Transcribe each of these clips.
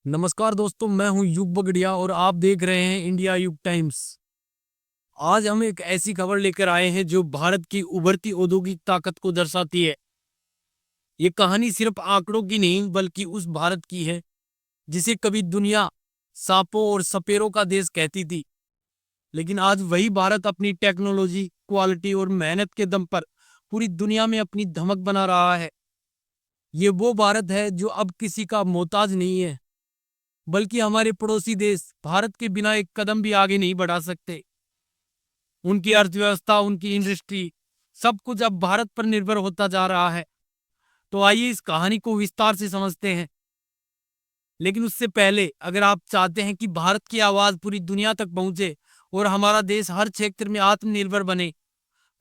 नमस्कार दोस्तों, मैं हूं युग बगड़िया और आप देख रहे हैं इंडिया युग टाइम्स। आज हम एक ऐसी खबर लेकर आए हैं जो भारत की उभरती औद्योगिक ताकत को दर्शाती है। ये कहानी सिर्फ आंकड़ों की नहीं बल्कि उस भारत की है जिसे कभी दुनिया सांपों और सपेरों का देश कहती थी। लेकिन आज वही भारत अपनी टेक्नोलॉजी, क्वालिटी और मेहनत के दम पर पूरी दुनिया में अपनी धमक बना रहा है। ये वो भारत है जो अब किसी का मोहताज नहीं है, बल्कि हमारे पड़ोसी देश भारत के बिना एक कदम भी आगे नहीं बढ़ा सकते। उनकी अर्थव्यवस्था, उनकी इंडस्ट्री, सब कुछ अब भारत पर निर्भर होता जा रहा है। तो आइए इस कहानी को विस्तार से समझते हैं। लेकिन उससे पहले, अगर आप चाहते हैं कि भारत की आवाज पूरी दुनिया तक पहुंचे और हमारा देश हर क्षेत्र में आत्मनिर्भर बने,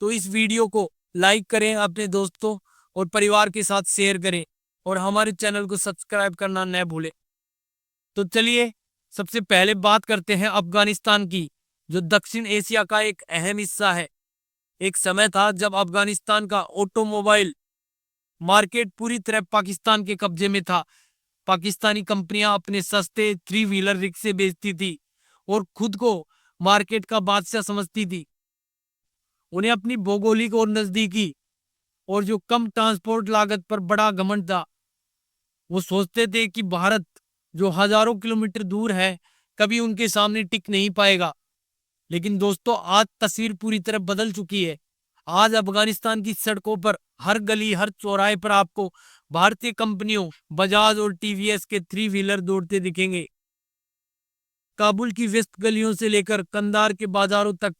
तो इस वीडियो को लाइक करें, अपने दोस्तों और परिवार के साथ शेयर करें और हमारे चैनल को सब्सक्राइब करना न भूलें। तो चलिए सबसे पहले बात करते हैं अफगानिस्तान की, जो दक्षिण एशिया का एक अहम हिस्सा है। एक समय था जब अफगानिस्तान का ऑटोमोबाइल मार्केट पूरी तरह पाकिस्तान के कब्जे में था। पाकिस्तानी कंपनियां अपने सस्ते थ्री व्हीलर रिक्शे बेचती थी और खुद को मार्केट का बादशाह समझती थी। उन्हें अपनी भौगोलिक और नजदीकी और जो कम ट्रांसपोर्ट लागत पर बड़ा घमंड था। वो सोचते थे कि भारत, जो हजारों किलोमीटर दूर है, कभी उनके सामने टिक नहीं पाएगा। लेकिन दोस्तों, आज तस्वीर पूरी तरह बदल चुकी है। आज अफगानिस्तान की सड़कों पर, हर गली, हर चौराहे पर आपको भारतीय कंपनियों बजाज और टीवीएस के थ्री व्हीलर दौड़ते दिखेंगे। काबुल की व्यस्त गलियों से लेकर कंधार के बाजारों तक,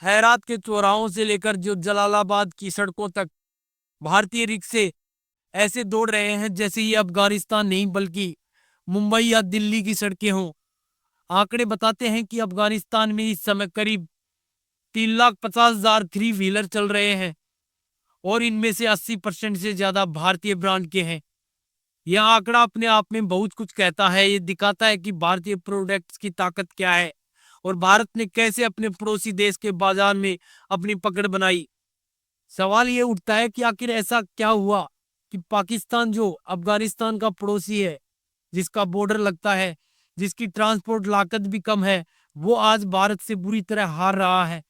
हैरात के चौराहों से लेकर जो जलालाबाद की सड़कों तक, भारतीय रिक्शे ऐसे दौड़ रहे हैं जैसे ये अफगानिस्तान नहीं बल्कि मुंबई या दिल्ली की सड़कें हों। आंकड़े बताते हैं कि अफगानिस्तान में इस समय करीब 3,50,000 थ्री व्हीलर चल रहे हैं और इनमें से 80% से ज्यादा भारतीय ब्रांड के हैं। यह आंकड़ा अपने आप में बहुत कुछ कहता है। ये दिखाता है कि भारतीय प्रोडक्ट्स की ताकत क्या है और भारत ने कैसे अपने पड़ोसी देश के बाजार में अपनी पकड़ बनाई। सवाल ये उठता है कि आखिर ऐसा क्या हुआ कि पाकिस्तान, जो अफगानिस्तान का पड़ोसी है, जिसका बॉर्डर लगता है, जिसकी ट्रांसपोर्ट लागत भी कम है, वो आज भारत से बुरी तरह हार रहा है।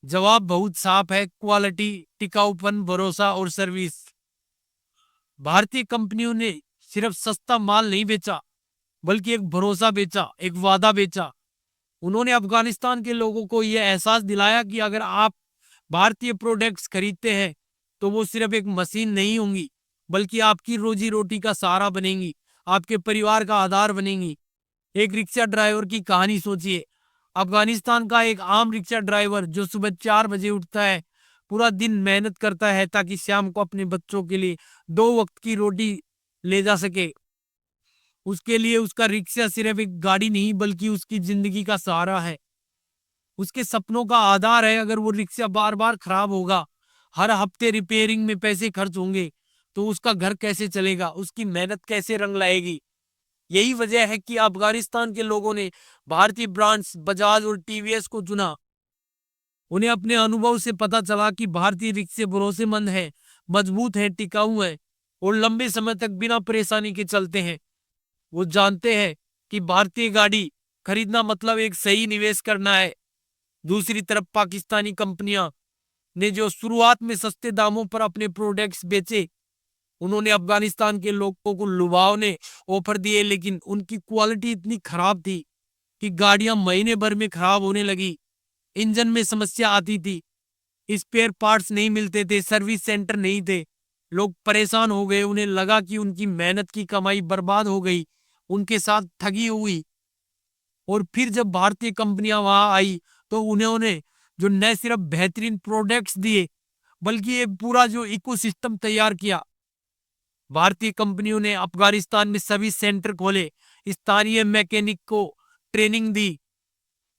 जवाब बहुत साफ है: क्वालिटी, टिकाऊपन, भरोसा और सर्विस। भारतीय कंपनियों ने सिर्फ सस्ता माल नहीं बेचा, बल्कि एक भरोसा बेचा, एक वादा बेचा। उन्होंने अफगानिस्तान के लोगों को यह एहसास दिलाया कि अगर आप भारतीय प्रोडक्ट्स खरीदते हैं तो वो सिर्फ एक मशीन नहीं होंगी, बल्कि आपकी रोजी रोटी का सहारा बनेंगी, आपके परिवार का आधार बनेंगी। एक रिक्शा ड्राइवर की कहानी सोचिए। अफगानिस्तान का एक आम रिक्शा ड्राइवर जो सुबह 4 बजे उठता है, पूरा दिन मेहनत करता है ताकि शाम को अपने बच्चों के लिए 2 वक्त की रोटी ले जा सके। उसके लिए उसका रिक्शा सिर्फ एक गाड़ी नहीं बल्कि उसकी जिंदगी का सहारा है, उसके सपनों का आधार है। अगर वो रिक्शा बार बार खराब होगा, हर हफ्ते रिपेयरिंग में पैसे खर्च होंगे, तो उसका घर कैसे चलेगा, उसकी मेहनत कैसे रंग लाएगी। यही वजह है कि अफगानिस्तान के लोगों ने भारतीय ब्रांड्स बजाज और टीवीएस को चुना। उन्हें अपने अनुभव से पता चला कि भारतीय रिक्शे भरोसेमंद है, मजबूत है, टिकाऊ है और लंबे समय तक बिना परेशानी के चलते हैं। वो जानते हैं कि भारतीय गाड़ी खरीदना मतलब एक सही निवेश करना है। दूसरी तरफ पाकिस्तानी कंपनियां ने जो शुरुआत में सस्ते दामों पर अपने प्रोडक्ट्स बेचे, उन्होंने अफगानिस्तान के लोगों को लुभावने ऑफर दिए, लेकिन उनकी क्वालिटी इतनी खराब थी कि गाड़ियां महीने भर में खराब होने लगी। इंजन में समस्या आती थी, स्पेयर पार्ट्स नहीं मिलते थे, सर्विस सेंटर नहीं थे। लोग परेशान हो गए, उन्हें लगा कि उनकी मेहनत की कमाई बर्बाद हो गई, उनके साथ ठगी हुई। और फिर जब भारतीय कंपनियां वहां आई तो उन्होंने जो न सिर्फ बेहतरीन प्रोडक्ट्स दिए, बल्कि ये पूरा जो इकोसिस्टम तैयार किया। भारतीय कंपनियों ने अफगानिस्तान में सभी सेंटर खोले, स्थानीय मैकेनिक को ट्रेनिंग दी,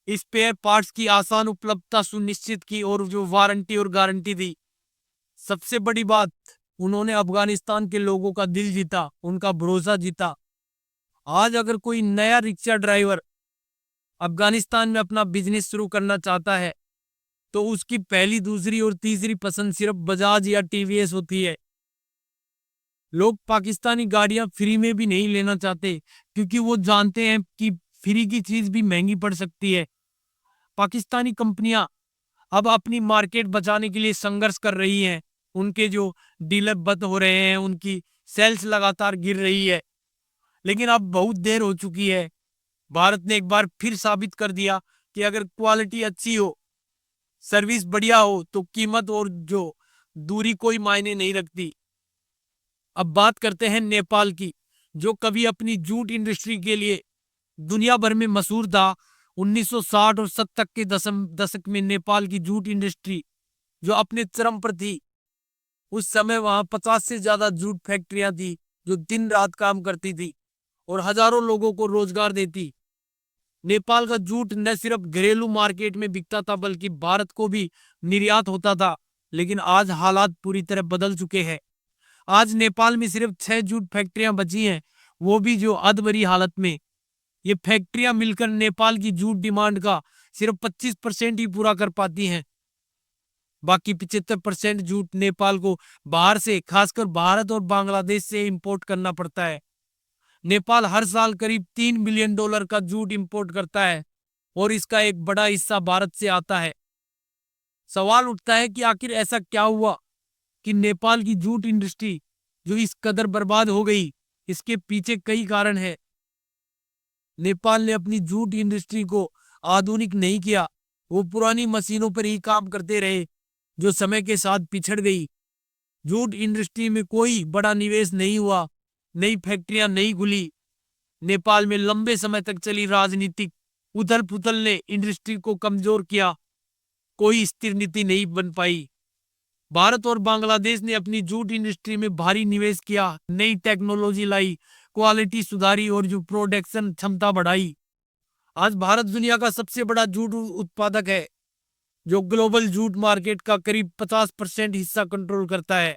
स्पेयर पार्ट्स की आसान उपलब्धता सुनिश्चित की और जो वारंटी और गारंटी दी। सबसे बड़ी बात, उन्होंने अफगानिस्तान के लोगों का दिल जीता, उनका भरोसा जीता। आज अगर कोई नया रिक्शा ड्राइवर अफगानिस्तान में अपना बिजनेस शुरू करना चाहता है, तो उसकी पहली, दूसरी और तीसरी पसंद सिर्फ बजाज या टीवीएस होती है। लोग पाकिस्तानी गाड़ियां फ्री में भी नहीं लेना चाहते, क्योंकि वो जानते हैं कि फ्री की चीज भी महंगी पड़ सकती है। पाकिस्तानी कंपनियां अब अपनी मार्केट बचाने के लिए संघर्ष कर रही हैं। उनके जो डीलर बंद हो रहे हैं, उनकी सेल्स लगातार गिर रही है। लेकिन अब बहुत देर हो चुकी है। भारत ने एक बार फिर साबित कर दिया कि अगर क्वालिटी अच्छी हो, सर्विस बढ़िया हो, तो कीमत और जो दूरी कोई मायने नहीं रखती। अब बात करते हैं नेपाल की, जो कभी अपनी जूट इंडस्ट्री के लिए दुनिया भर में मशहूर था। 1960 और 70 के दशक में नेपाल की जूट इंडस्ट्री जो अपने चरम पर थी। उस समय वहां 50 से ज्यादा जूट फैक्ट्रियां थी, जो दिन रात काम करती थी और हजारों लोगों को रोजगार देती। नेपाल का जूट न सिर्फ घरेलू मार्केट में बिकता था, बल्कि भारत को भी निर्यात होता था। लेकिन आज हालात पूरी तरह बदल चुके हैं। आज नेपाल में सिर्फ 6 जूट फैक्ट्रियां बची हैं, वो भी जो अधमरी हालत में। ये फैक्ट्रियां मिलकर नेपाल की जूट डिमांड का सिर्फ 25% ही पूरा कर पाती हैं। बाकी 75% जूट नेपाल को बाहर से, खासकर भारत और बांग्लादेश से इंपोर्ट करना पड़ता है। नेपाल हर साल करीब $3 बिलियन का जूट इंपोर्ट करता है और इसका एक बड़ा हिस्सा भारत से आता है। सवाल उठता है कि आखिर ऐसा क्या हुआ कि नेपाल की जूट इंडस्ट्री जो इस कदर बर्बाद हो गई। इसके पीछे कई कारण है। नेपाल ने अपनी जूट इंडस्ट्री को आधुनिक नहीं किया। वो पुरानी मशीनों पर ही काम करते रहे, जो समय के साथ पिछड़ गई। जूट इंडस्ट्री में कोई बड़ा निवेश नहीं हुआ, नई फैक्ट्रियां नहीं खुली। नेपाल में लंबे समय तक चली राजनीतिक उथल पुथल ने इंडस्ट्री को कमजोर किया। कोई स्थिर नीति नहीं बन पाई। भारत और बांग्लादेश ने अपनी जूट इंडस्ट्री में भारी निवेश किया, नई टेक्नोलॉजी लाई, क्वालिटी सुधारी और जो प्रोडक्शन क्षमता बढ़ाई। आज भारत दुनिया का सबसे बड़ा जूट उत्पादक है, जो ग्लोबल जूट मार्केट का करीब 50% हिस्सा कंट्रोल करता है।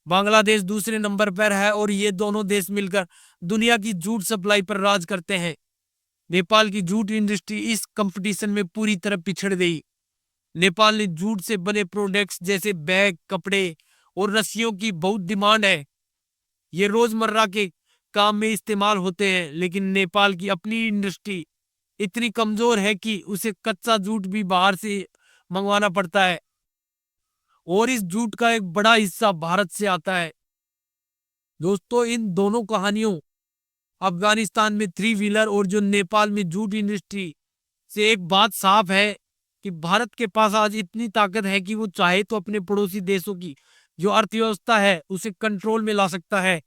बांग्लादेश दूसरे नंबर पर है और ये दोनों देश मिलकर दुनिया की जूट सप्लाई पर राज करते हैं। नेपाल की जूट इंडस्ट्री इस कंपटीशन में पूरी तरह पिछड़ गई। नेपाल ने जूट से बने प्रोडक्ट्स जैसे बैग, कपड़े और रस्सियों की बहुत डिमांड है। ये रोजमर्रा के काम में इस्तेमाल होते हैं, लेकिन नेपाल की अपनी इंडस्ट्री इतनी कमजोर है कि उसे कच्चा जूट भी बाहर से मंगवाना पड़ता है और इस जूट का एक बड़ा हिस्सा भारत से आता है। दोस्तों, इन दोनों कहानियों, अफगानिस्तान में थ्री व्हीलर और जो नेपाल में जूट इंडस्ट्री, से एक बात साफ है कि भारत के पास आज इतनी ताकत है कि वो चाहे तो अपने पड़ोसी देशों की जो अर्थव्यवस्था है उसे कंट्रोल में ला सकता है।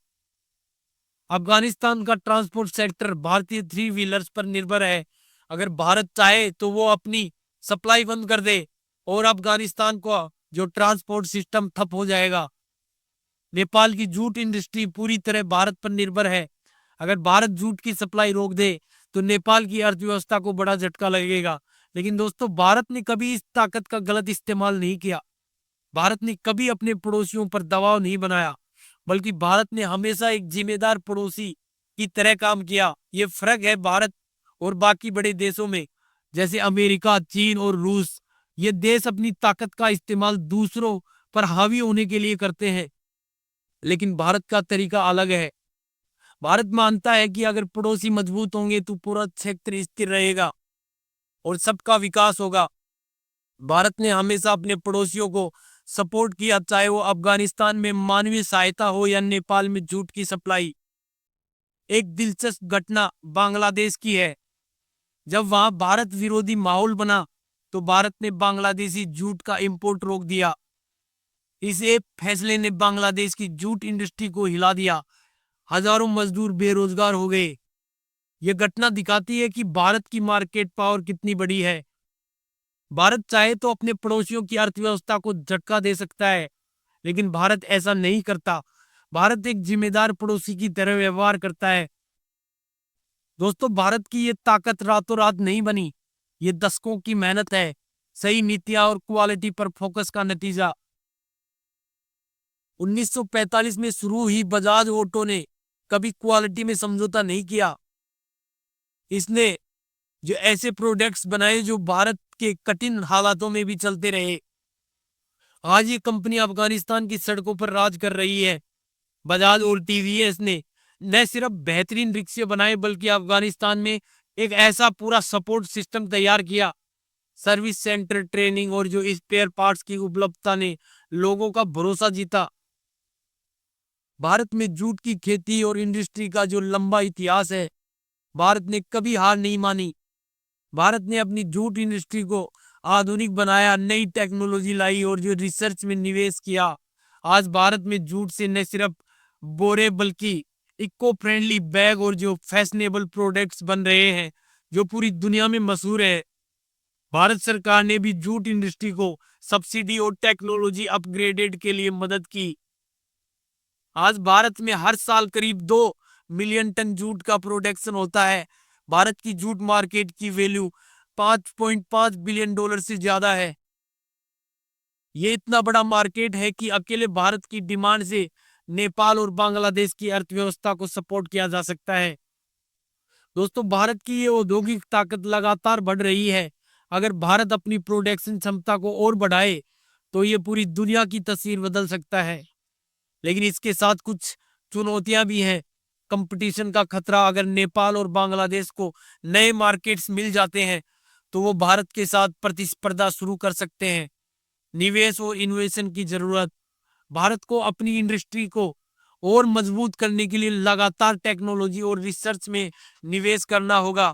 अफगानिस्तान का ट्रांसपोर्ट सेक्टर भारतीय थ्री व्हीलर्स पर निर्भर है। अगर भारत चाहे तो वो अपनी सप्लाई बंद कर दे और अफगानिस्तान का जो ट्रांसपोर्ट सिस्टम ठप हो जाएगा। नेपाल की जूट इंडस्ट्री पूरी तरह भारत पर निर्भर है। अगर भारत जूट की सप्लाई रोक दे तो नेपाल की अर्थव्यवस्था को बड़ा झटका लगेगा। लेकिन दोस्तों, भारत ने कभी इस ताकत का गलत इस्तेमाल नहीं किया। भारत ने कभी अपने पड़ोसियों पर दबाव नहीं बनाया, बल्कि भारत ने हमेशा एक जिम्मेदार पड़ोसी की तरह काम किया। ये फर्क है भारत और बाकी बड़े देशों में, जैसे अमेरिका, चीन और रूस। ये देश अपनी ताकत का इस्तेमाल दूसरों पर हावी होने के लिए करते हैं, लेकिन भारत का तरीका अलग है। भारत मानता है कि अगर पड़ोसी मजबूत होंगे तो पूरा क्षेत्र स्थिर रहेगा और सबका विकास होगा। भारत ने हमेशा अपने पड़ोसियों को सपोर्ट किया, चाहे वो अफगानिस्तान में मानवीय सहायता हो या नेपाल में जूट की सप्लाई। एक दिलचस्प घटना बांग्लादेश की है। जब वहां भारत विरोधी माहौल बना तो भारत ने बांग्लादेशी जूट का इंपोर्ट रोक दिया। इस एक फैसले ने बांग्लादेश की जूट इंडस्ट्री को हिला दिया। हजारों मजदूर बेरोजगार हो गए। यह घटना दिखाती है कि भारत की मार्केट पावर कितनी बड़ी है। भारत चाहे तो अपने पड़ोसियों की अर्थव्यवस्था को झटका दे सकता है, लेकिन भारत ऐसा नहीं करता। भारत एक जिम्मेदार पड़ोसी की तरह व्यवहार करता है। दोस्तों, भारत की ये ताकत रातों रात नहीं बनी। ये दशकों की मेहनत है, सही नीतियां और क्वालिटी पर फोकस का नतीजा। 1945 में शुरू हुई बजाज ऑटो ने कभी क्वालिटी में समझौता नहीं किया। इसने जो ऐसे प्रोडक्ट्स बनाए जो भारत के कठिन हालातों में भी चलते रहे। आज ये कंपनी अफगानिस्तान की सड़कों पर राज कर रही है। बजाज और टीवीएस ने न सिर्फ बेहतरीन रिक्शे बनाए बल्कि अफगानिस्तान में एक ऐसा पूरा सपोर्ट सिस्टम तैयार किया। सर्विस सेंटर, ट्रेनिंग और जो स्पेयर पार्ट्स की उपलब्धता ने लोगों का भरोसा जीता। भारत में जूट की खेती और इंडस्ट्री का जो लंबा इतिहास है, भारत ने कभी हार नहीं मानी। भारत ने अपनी जूट इंडस्ट्री को आधुनिक बनाया, नई टेक्नोलॉजी लाई और जो रिसर्च में निवेश किया। आज भारत में जूट से न सिर्फ बोरे बल्कि इको फ्रेंडली बैग और जो फैशनेबल प्रोडक्ट्स बन रहे हैं जो पूरी दुनिया में मशहूर है। भारत सरकार ने भी जूट इंडस्ट्री को सब्सिडी और टेक्नोलॉजी अपग्रेडेड के लिए मदद की। आज भारत में हर साल करीब 2 मिलियन टन जूट का प्रोडक्शन होता है। भारत की जूट मार्केट की वैल्यू $5.5 बिलियन से ज्यादा है। ये इतना बड़ा मार्केट है कि अकेले भारत की डिमांड से नेपाल और बांग्लादेश की अर्थव्यवस्था को सपोर्ट किया जा सकता है। दोस्तों, भारत की ये औद्योगिक ताकत लगातार बढ़ रही है। अगर भारत अपनी प्रोडक्शन क्षमता को और बढ़ाए तो ये पूरी दुनिया की तस्वीर बदल सकता है। लेकिन इसके साथ कुछ चुनौतियां भी हैं। कंपटीशन का खतरा, अगर नेपाल और बांग्लादेश को नए मार्केट्स मिल जाते हैं तो वो भारत के साथ प्रतिस्पर्धा शुरू कर सकते हैं। निवेश और इन्वेस्टमेंट की जरूरत, भारत को अपनी इंडस्ट्री को और मजबूत करने के लिए लगातार टेक्नोलॉजी और रिसर्च में निवेश करना होगा।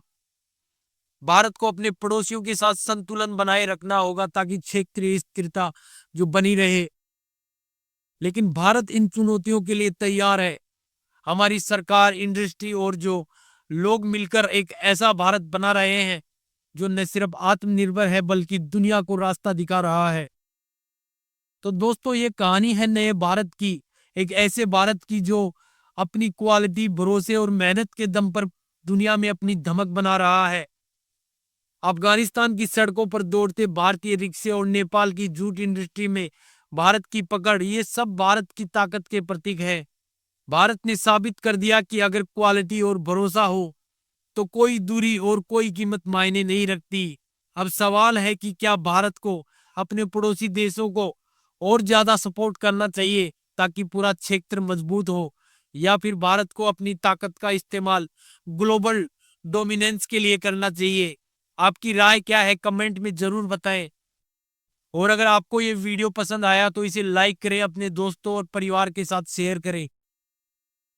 भारत को अपने पड़ोसियों के साथ संतुलन बनाए रखना होगा ताकि क्षेत्रीय स्थिरता जो बनी रहे। लेकिन भारत इन चुनौतियों के लिए तैयार है। हमारी सरकार, इंडस्ट्री और जो लोग मिलकर एक ऐसा भारत बना रहे हैं जो न सिर्फ आत्मनिर्भर है बल्कि दुनिया को रास्ता दिखा रहा है। तो दोस्तों, ये कहानी है नए भारत की, एक ऐसे भारत की जो अपनी क्वालिटी, भरोसे और मेहनत के दम पर दुनिया में अपनी धमक बना रहा है। अफगानिस्तान की सड़कों पर दौड़ते भारतीय रिक्शे और नेपाल की जूट इंडस्ट्री में भारत की पकड़, ये सब भारत की ताकत के प्रतीक है। भारत ने साबित कर दिया कि अगर क्वालिटी और भरोसा हो तो कोई दूरी और कोई कीमत मायने नहीं रखती। अब सवाल है कि क्या भारत को अपने पड़ोसी देशों को और ज्यादा सपोर्ट करना चाहिए ताकि पूरा क्षेत्र मजबूत हो, या फिर भारत को अपनी ताकत का इस्तेमाल ग्लोबल डोमिनेंस के लिए करना चाहिए। आपकी राय क्या है, कमेंट में जरूर बताएं। और अगर आपको ये वीडियो पसंद आया तो इसे लाइक करें, अपने दोस्तों और परिवार के साथ शेयर करें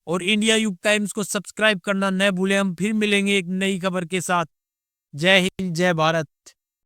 और इंडिया युग टाइम्स को सब्सक्राइब करना न भूलें। हम फिर मिलेंगे एक नई खबर के साथ। जय हिंद, जय भारत।